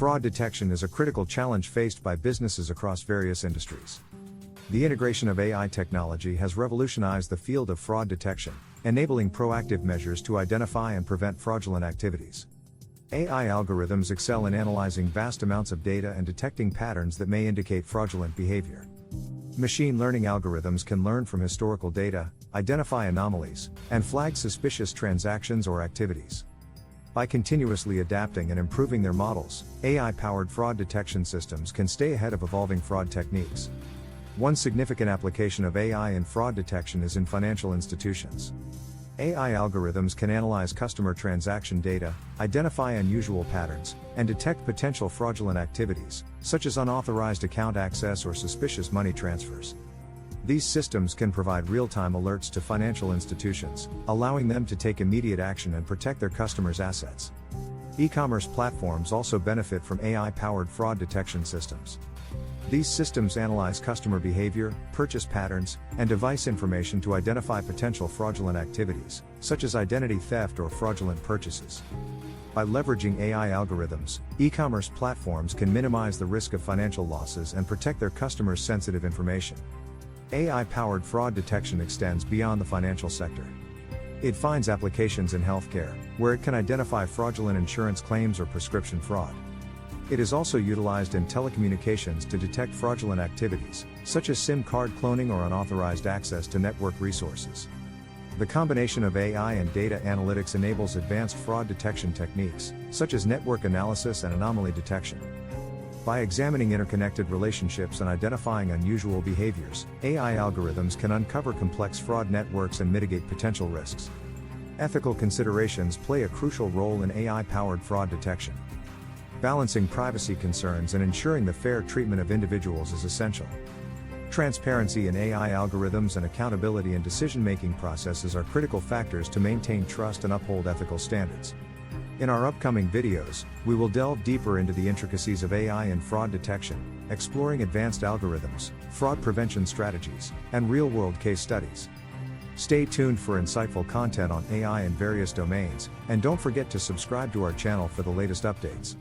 Fraud detection is a critical challenge faced by businesses across various industries. The integration of AI technology has revolutionized the field of fraud detection, enabling proactive measures to identify and prevent fraudulent activities. AI algorithms excel in analyzing vast amounts of data and detecting patterns that may indicate fraudulent behavior. Machine learning algorithms can learn from historical data, identify anomalies, and flag suspicious transactions or activities. By continuously adapting and improving their models, AI-powered fraud detection systems can stay ahead of evolving fraud techniques. One significant application of AI in fraud detection is in financial institutions. AI algorithms can analyze customer transaction data, identify unusual patterns, and detect potential fraudulent activities, such as unauthorized account access or suspicious money transfers. These systems can provide real-time alerts to financial institutions, allowing them to take immediate action and protect their customers' assets. E-commerce platforms also benefit from AI-powered fraud detection systems. These systems analyze customer behavior, purchase patterns, and device information to identify potential fraudulent activities, such as identity theft or fraudulent purchases. By leveraging AI algorithms, e-commerce platforms can minimize the risk of financial losses and protect their customers' sensitive information. AI-powered fraud detection extends beyond the financial sector. It finds applications in healthcare, where it can identify fraudulent insurance claims or prescription fraud. It is also utilized in telecommunications to detect fraudulent activities, such as SIM card cloning or unauthorized access to network resources. The combination of AI and data analytics enables advanced fraud detection techniques, such as network analysis and anomaly detection. By examining interconnected relationships and identifying unusual behaviors, AI algorithms can uncover complex fraud networks and mitigate potential risks. Ethical considerations play a crucial role in AI-powered fraud detection. Balancing privacy concerns and ensuring the fair treatment of individuals is essential. Transparency in AI algorithms and accountability in decision-making processes are critical factors to maintain trust and uphold ethical standards. In our upcoming videos, we will delve deeper into the intricacies of AI in fraud detection, exploring advanced algorithms, fraud prevention strategies, and real-world case studies. Stay tuned for insightful content on AI in various domains, and don't forget to subscribe to our channel for the latest updates.